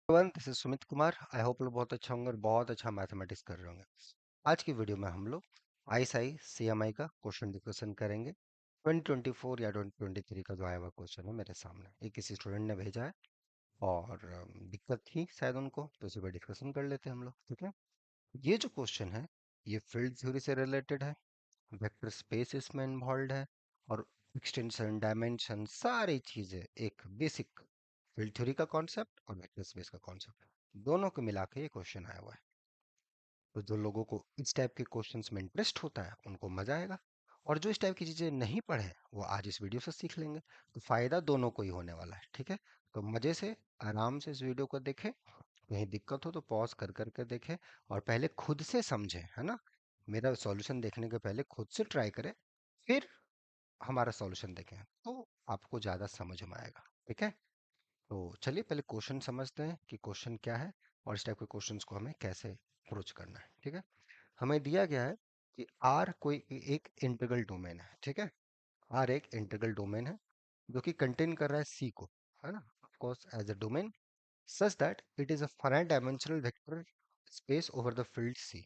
Everyone, this is Sumit Kumar. I hope लोग बहुत अच्छा होंगे और बहुत अच्छा मैथमेटिक्स कर रहे होंगे। आज की वीडियो में हम लोग आईएसआई सीएमआई का क्वेश्चन डिस्कशन करेंगे। 2024 या 2023 का जो आया हुआ क्वेश्चन है मेरे सामने, ये किसी स्टूडेंट ने भेजा है और दिक्कत थी शायद उनको, तो इसी पर डिस्कशन कर लेते हैं हम लोग। ठीक है, ये जो क्वेश्चन है ये फील्ड थ्योरी से रिलेटेड है, वेक्टर स्पेस इसमें इन्वॉल्व है और एक्सटेंशन डायमेंशन सारी चीजें, एक बेसिक फील्ड थ्योरी का कॉन्सेप्ट और वेक्टर स्पेस का कॉन्सेप्ट दोनों को मिला के ये क्वेश्चन आया हुआ है। तो जो लोगों को इस टाइप के क्वेश्चंस में इंटरेस्ट होता है उनको मजा आएगा, और जो इस टाइप की चीजें नहीं पढ़े वो आज इस वीडियो से सीख लेंगे। तो फायदा दोनों को ही होने वाला है। ठीक है, तो मजे से आराम से इस वीडियो को देखें। कहीं दिक्कत हो तो पॉज कर करके देखें और पहले खुद से समझें, है ना। मेरा सॉल्यूशन देखने के पहले खुद से ट्राई करें, फिर हमारा सॉल्यूशन देखें, तो आपको ज़्यादा समझ में आएगा। ठीक है, तो चलिए पहले क्वेश्चन समझते हैं कि क्वेश्चन क्या है और इस टाइप के क्वेश्चंस को हमें कैसे अप्रोच करना है। ठीक है, हमें दिया गया है कि आर कोई एक इंटीग्रल डोमेन है। ठीक है, आर एक इंटीग्रल डोमेन है जो कि कंटेन कर रहा है सी को, है ना, of course as a domain such that it is a finite dimensional vector space over the field C।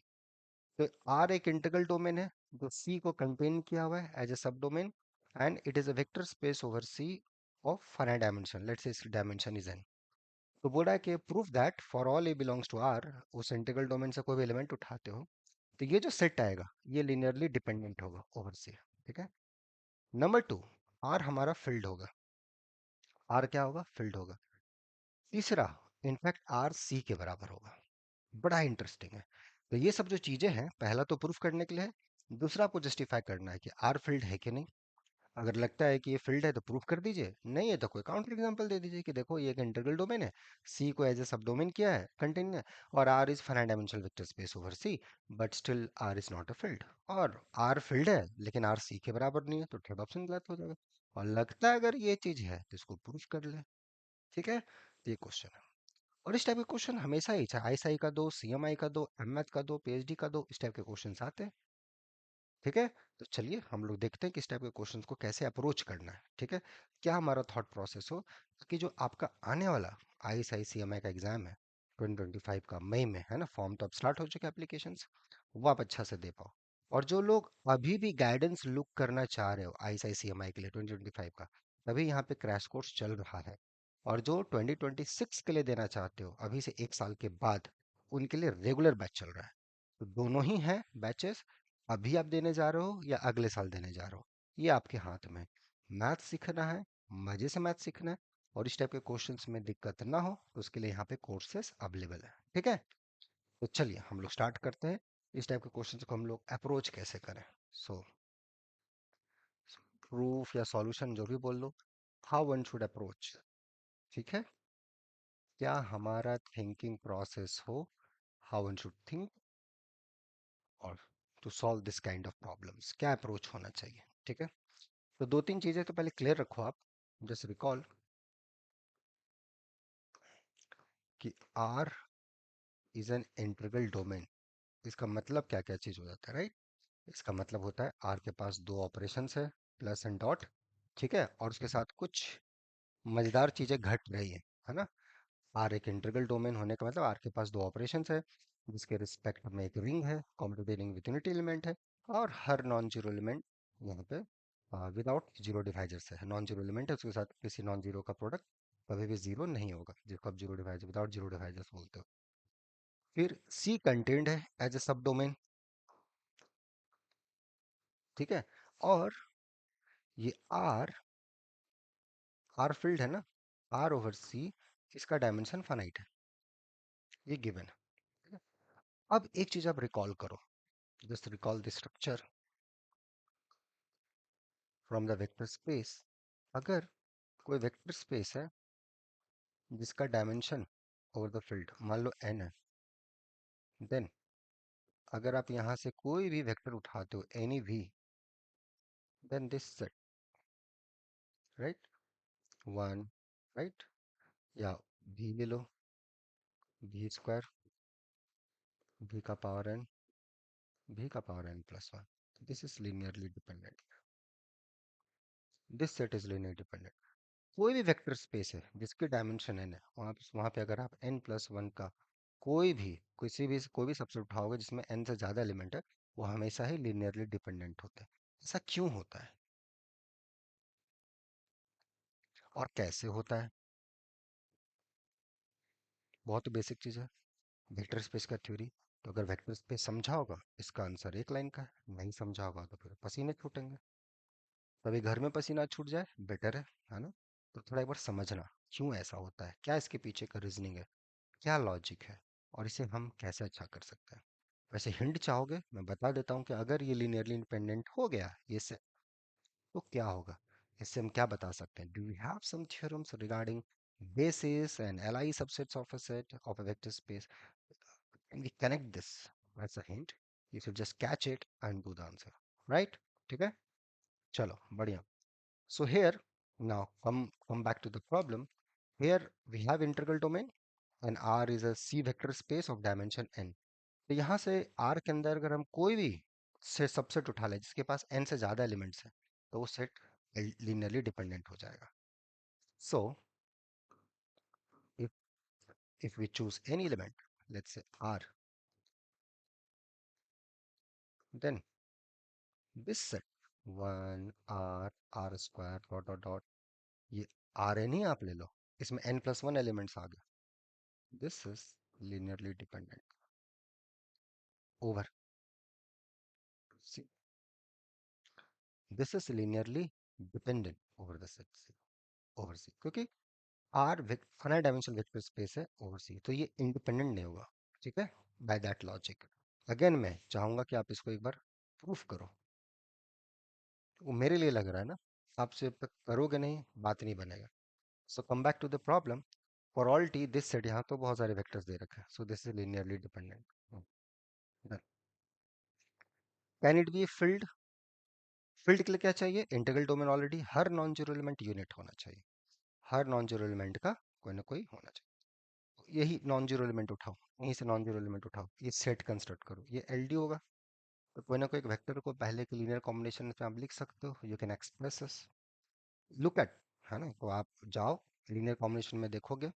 तो R एक इंटीग्रल डोमेन है जो C को कंटेन किया हुआ है as a sub domain, and it is a vector space over C of finite dimension, let's say इसकी dimension is n। तो बोला है कि proof that for all a belongs to R, उस इंटीग्रल डोमेन से कोई भी एलिमेंट उठाते हो तो ये जो सेट आएगा ये लिनियरली डिपेंडेंट होगा ओवर C। ठीक है, नंबर टू, R हमारा फील्ड होगा। R क्या होगा? फील्ड होगा। तीसरा, इनफैक्ट R C के बराबर होगा। बड़ा इंटरेस्टिंग है। तो ये सब जो चीजें हैं, पहला तो प्रूफ करने के लिए है, दूसरा आपको जस्टिफाई करना है कि आर फील्ड है कि नहीं। अगर लगता है कि ये फील्ड है तो प्रूफ कर दीजिए, नहीं है तो कोई काउंटर एग्जांपल दे दीजिए कि देखो ये एक इंटीग्रल डोमेन है, सी को एज ए सब डोमेन किया है, कंटिन्यू है, और R is finite dimensional vector space over C, but still R is not a field. और आर फील्ड है लेकिन आर सी के बराबर नहीं है, तो थर्ड ऑप्शन गलत हो जाएगा। और लगता है अगर ये चीज है तो इसको प्रूफ कर ले। ठीक है, तो ये क्वेश्चन है। और इस टाइप के क्वेश्चन हमेशा ही, चाहे आईएसआई का दो, सीएमआई का दो, एमएथ का दो, पीएचडी का दो, इस टाइप के क्वेश्चंस आते हैं। ठीक है, तो चलिए हम लोग देखते हैं कि इस टाइप के क्वेश्चंस को कैसे अप्रोच करना है। ठीक है, क्या हमारा थॉट प्रोसेस हो कि जो आपका आने वाला आईएसआई सीएमआई का एग्जाम है 2025 का मई में, है ना, फॉर्म तो अब स्टार्ट हो चुके हैं एप्लीकेशन, वो आप अच्छा से दे पाओ। और जो लोग अभी भी गाइडेंस लुक करना चाह रहे हो आईएसआई सीएमआई के लिए 2025 का, तभी यहाँ पे क्रैश कोर्स चल रहा है। और जो 2026 के लिए देना चाहते हो अभी से एक साल के बाद, उनके लिए रेगुलर बैच चल रहा है। तो दोनों ही हैं बैचेस, अभी आप देने जा रहे हो या अगले साल देने जा रहे हो, ये आपके हाथ में। मैथ सीखना है, मजे से मैथ सीखना है, और इस टाइप के क्वेश्चंस में दिक्कत ना हो तो उसके लिए यहाँ पे कोर्सेस अवेलेबल है। ठीक है, तो चलिए हम लोग स्टार्ट करते हैं। इस टाइप के क्वेश्चंस को हम लोग अप्रोच कैसे करें। सो प्रूफ या सॉल्यूशन जो भी बोल लो, हाउ वन शुड अप्रोच। ठीक है, क्या हमारा थिंकिंग प्रोसेस हो, हाउ वन शुड थिंक और to solve this kind of problems, क्या अप्रोच होना चाहिए। ठीक है, तो दो तीन चीजें तो पहले क्लियर रखो आप। जस्ट रिकॉल कि R is an integral domain. इसका मतलब क्या क्या चीज हो जाता है, राइट। इसका मतलब होता है आर के पास दो ऑपरेशंस है, प्लस एंड डॉट। ठीक है, और उसके साथ कुछ मजेदार चीजें घट रही है ना। आर एक इंटीग्रल डोमेन होने का मतलब आर के पास दो ऑपरेशंस है, जिसके रिस्पेक्ट में एक रिंग है, commutative ring with unity element है, और हर नॉन जीरो एलिमेंट यहाँ पे विदाउट जीरो डिवाइजर से है। नॉन जीरो एलिमेंट है, उसके साथ किसी नॉन जीरो का प्रोडक्ट कभी भी जीरो नहीं होगा, जिसको आप zero divisor, without zero divisors बोलते हो। फिर सी कंटेंट है एज ए सब डोमेन। ठीक है, और ये आर, आर फील्ड है ना, आर ओवर सी, इसका डायमेंशन फाइनाइट है, ये गिवन है। ठीक है? अब एक चीज आप रिकॉल करो, just recall the structure from the vector space. अगर कोई वेक्टर स्पेस है जिसका डायमेंशन ओवर द फील्ड मान लो n है, देन अगर आप यहाँ से कोई भी वेक्टर उठाते हो एनी भी, then this set, right, one, right, या v ले लो, v स्क्वायर, v का पावर n, v का power n plus one, this is linearly dependent, this set is linear dependent. कोई भी वेक्टर स्पेस है जिसकी डायमेंशन n है, वहां पे अगर आप n+1 का कोई भी सबसेट उठाओगे जिसमें n से ज्यादा एलिमेंट है, वो हमेशा ही लीनियरली डिपेंडेंट होते हैं। ऐसा क्यों होता है और कैसे होता है? बहुत बेसिक चीज है, वेक्टर स्पेस का थ्योरी। तो अगर वेक्टर स्पेस समझा होगा, इसका आंसर एक लाइन का है। नहीं समझा होगा तो फिर पसीने छूटेंगे। तभी घर में पसीना छूट जाए बेटर है ना? तो थोड़ा एक बार समझना क्यों ऐसा होता है, क्या इसके पीछे का रीजनिंग है, क्या लॉजिक है, और इसे हम कैसे अच्छा कर सकते हैं। वैसे हिंट चाहोगे मैं बता देता हूँ कि अगर ये लीनियरली इंडिपेंडेंट हो गया ये से, तो क्या होगा। इससे हम क्या बता सकते हैं? Do we have some theorems regarding basis and Li subsets of a set of a vector space? Can we connect this as a hint? You should just catch it and do the answer, right? ठीक है, चलो बढ़िया। So here, now come back to the problem. Here we have integral domain and R is a C vector space of dimension n. तो यहाँ से R के अंदर अगर हम कोई भी से सबसेट उठा लें जिसके पास n से ज्यादा एलिमेंट्स हैं, तो वो सेट लीनियरली डिपेंडेंट हो जाएगा। So if if we choose any element, let's say R, then this set 1 r square dot dot dot, ये आर एन ही आप ले लो, इसमें n+1 एलिमेंट्स आ गए। This is linearly dependent over C. This is linearly dependent over the set C, over C, क्योंकि R finite dimensional vector space है over C, तो ये independent नहीं होगा। ठीक है, बाय दैट लॉजिक अगेन मैं चाहूंगा कि आप इसको एक बार प्रूफ करो। वो मेरे लिए लग रहा है ना, आप जब तक करोगे नहीं बात नहीं बनेगा। So come back to the problem. For all T this set, यहाँ तो बहुत सारे वेक्टर्स दे रखे हैं, so this is linearly dependent. Can it be field? Field के लिए क्या चाहिए? इंटीग्रल डोमेन ऑलरेडी, हर नॉन जीरो एलिमेंट यूनिट होना चाहिए। हर नॉन जीरो एलिमेंट का कोई ना कोई होना चाहिए। यही नॉन जीरो एलिमेंट उठाओ, यहीं से नॉन जीरो एलिमेंट उठाओ, ये सेट कंस्ट्रक्ट करो, ये एलडी होगा। तो कोई ना कोई एक वेक्टर को पहले के लीनियर कॉम्बिनेशन में आप लिख सकते हो, you can express this, look at, है ना? तो आप जाओ लीनियर कॉम्बिनेशन में देखोगे,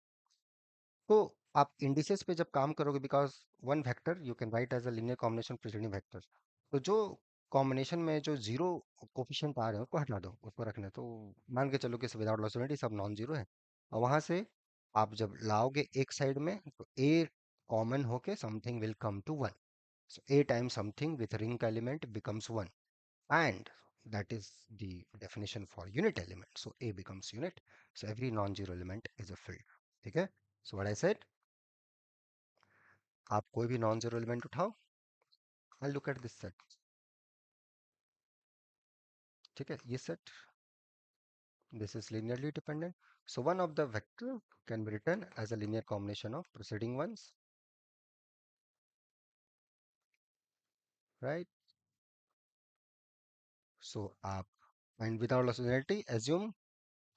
तो आप इंडिसेस पे जब काम करोगे, because one vector you can write as a linear combination preceding vector, तो जो कॉम्बिनेशन में जो जीरो कोफिशिएंट आ रहे हैं उसको हटा दो, उसको रखने तो मान के चलो कि विदाउट लॉसिनिटी सब नॉन जीरो है। और वहां से आप जब लाओगे एक साइड में, तो ए कॉमन होके something will come to one. So A time something with ring का element becomes one, and that is the definition for unit element, so a becomes unit, so every non-zero element is a field। ठीक है, so what I said, आप कोई भी non zero element उठाओ, I look at this set. ठीक है, ये set, this is linearly dependent, so one of the vector can be written as a linear combination of preceding ones, right? So आप and without लॉसिनिटी assume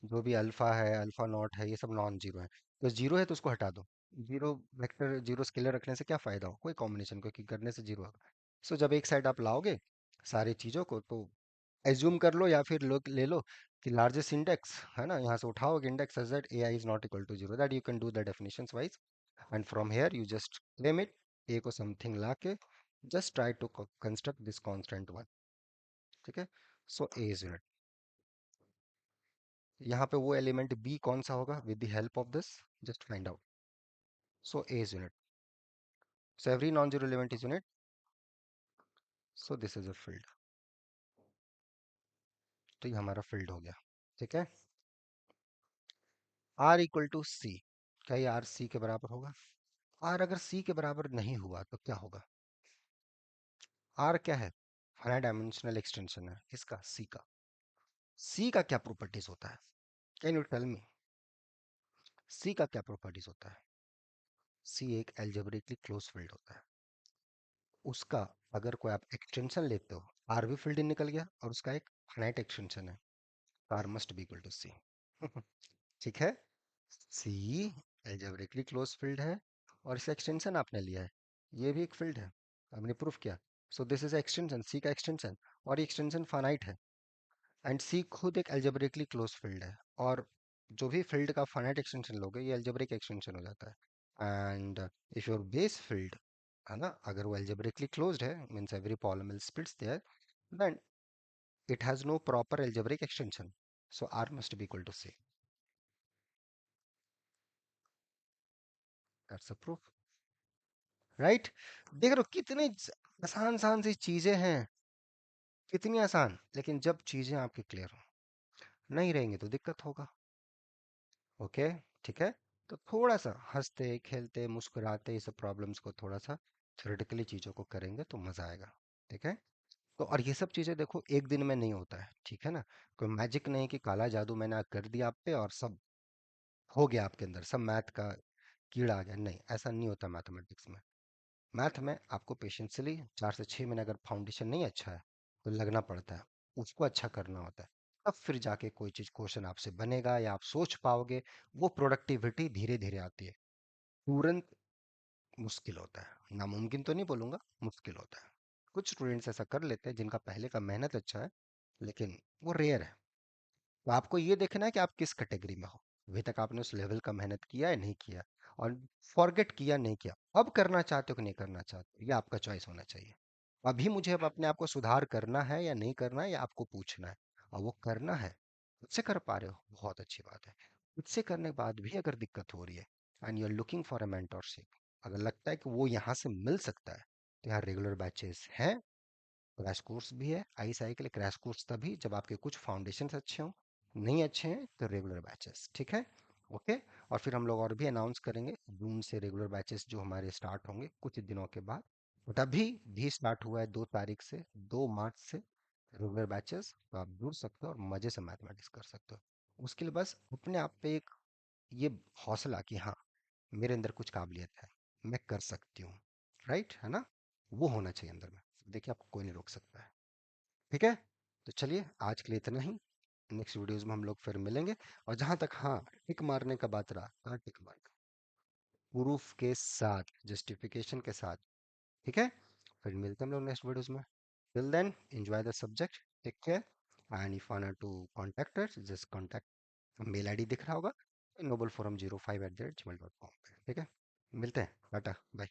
जो भी alpha है, alpha not है, ये सब नॉन जीरो है। तो जीरो है तो उसको हटा दो। जीरो वेक्टर, जीरो स्केलर रखने से क्या फायदा हो, कोई कॉम्बिनेशन को करने से जीरो होगा। सो जब एक साइड आप लाओगे सारी चीजों को, तो एज्यूम कर लो या फिर लोग ले लो कि लार्जेस्ट इंडेक्स है ना, यहाँ से उठाओगे index as that A I is not equal to zero, that you can do the definitions wise, and from here you just claim it, A को समथिंग ला के just try to construct this constant one. ठीक है, सो ए is unit. यहाँ पे वो element B कौन सा होगा, with the help of this just find out. So A is unit, so every non zero element is unit, so this is a field. तो ये हमारा फील्ड हो गया। ठीक है, आर इक्वल टू सी, क्या ये आर सी के बराबर होगा? आर अगर सी के बराबर नहीं हुआ तो क्या होगा? आर क्या है? फाइनाइट डायमेंशनल एक्सटेंशन है इसका, सी का। सी का क्या प्रॉपर्टीज होता है? कैन यू टेल मी, सी का क्या प्रॉपर्टीज होता है? सी एक एल्जेब्रिकली क्लोज फील्ड होता है। उसका अगर कोई आप एक्सटेंशन लेते हो, आर भी फील्ड निकल गया और उसका एक फाइनाइट एक्सटेंशन है, R must be equal to C. ठीक है, सी एल्जेब्रिकली क्लोज फील्ड है और इसका एक्सटेंशन आपने लिया है, ये भी एक फील्ड है, आपने प्रूफ किया। सो दिस इज एक्सटेंशन, सी का एक्सटेंशन, और ये एक्सटेंशन फाइनाइट है, एंड सी खुद एक एल्जेब्रिकली क्लोज फील्ड है। और जो भी फील्ड का फाइनाइट एक्सटेंशन लोगे ये अलजेब्रिक एक्सटेंशन हो जाता है। And if your base field है ना, अगर वो algebraically क्लोज्ड है, means every polynomial splits there, then it has no proper algebraic extension, so R must be equal to C. That's a proof, right? देख रहे हो कितनी आसान आसान सी चीजें हैं, कितनी आसान, लेकिन जब चीजें आपकी क्लियर हो, नहीं रहेंगी तो दिक्कत होगा। ओके, ठीक है। तो थोड़ा सा हंसते खेलते मुस्कुराते इस प्रॉब्लम्स को थोड़ा सा थ्योरेटिकली चीजों को करेंगे तो मजा आएगा। ठीक है। तो और ये सब चीजें देखो एक दिन में नहीं होता है, ठीक है ना। कोई मैजिक नहीं कि काला जादू मैंने आज कर दिया आप पे और सब हो गया आपके अंदर, सब मैथ का कीड़ा आ गया, नहीं ऐसा नहीं होता मैथमेटिक्स में। मैथ में आपको पेशेंसली 4 से 6 महीने अगर फाउंडेशन नहीं अच्छा है तो लगना पड़ता है, उसको अच्छा करना होता है, तब फिर जाके कोई चीज क्वेश्चन आपसे बनेगा या आप सोच पाओगे। वो प्रोडक्टिविटी धीरे धीरे आती है, तुरंत मुश्किल होता है, नामुमकिन तो नहीं बोलूंगा, मुश्किल होता है। कुछ स्टूडेंट्स ऐसा कर लेते हैं जिनका पहले का मेहनत अच्छा है, लेकिन वो रेयर है। तो आपको ये देखना है कि आप किस कैटेगरी में हो, अभी तक आपने उस लेवल का मेहनत किया है नहीं किया, और फॉरगेट किया नहीं किया, अब करना चाहते हो कि नहीं करना चाहते हो, ये आपका चॉइस होना चाहिए। अभी मुझे अब अपने आप को सुधार करना है या नहीं करना है, या आपको पूछना है, और वो करना है, उससे कर पा रहे हो बहुत अच्छी बात है। उससे करने के बाद भी अगर दिक्कत हो रही है and you are looking for a mentorship, अगर लगता है कि वो यहाँ से मिल सकता है, तो यहाँ रेगुलर बैचेस हैं, क्रैश कोर्स भी है। आईएसआई के लिए क्रैश कोर्स तभी जब आपके कुछ फाउंडेशंस अच्छे हों, नहीं अच्छे हैं तो रेगुलर बैचेस, ठीक है। ओके। और फिर हम लोग और भी अनाउंस करेंगे जून से रेगुलर बैचेस जो हमारे स्टार्ट होंगे कुछ दिनों के बाद। बट अभी भी स्टार्ट हुआ है 2 तारीख से, 2 मार्च से रेगुलर बैचेस, तो आप जुड़ सकते हो और मजे से मैथमेटिक्स कर सकते हो। उसके लिए बस अपने आप पे एक ये हौसला कि हाँ मेरे अंदर कुछ काबिलियत है, मैं कर सकती हूँ, राइट है ना, वो होना चाहिए अंदर में। देखिए आपको कोई नहीं रोक सकता है। ठीक है। तो चलिए आज के लिए इतना ही, नेक्स्ट वीडियोस में हम लोग फिर मिलेंगे। और जहां तक हाँ टिक मारने का बात रहा, कहाँ टिक मार, प्रूफ के साथ, जस्टिफिकेशन के साथ। ठीक है। फिर मिलते हैं हम लोग नेक्स्ट वीडियोस में। Till then enjoy the subject, take care, and if want to contact us just contact, mail ID दिख रहा होगा, noble forum 05 @gmail.com। ठीक है, मिलते हैं, टाटा बाय।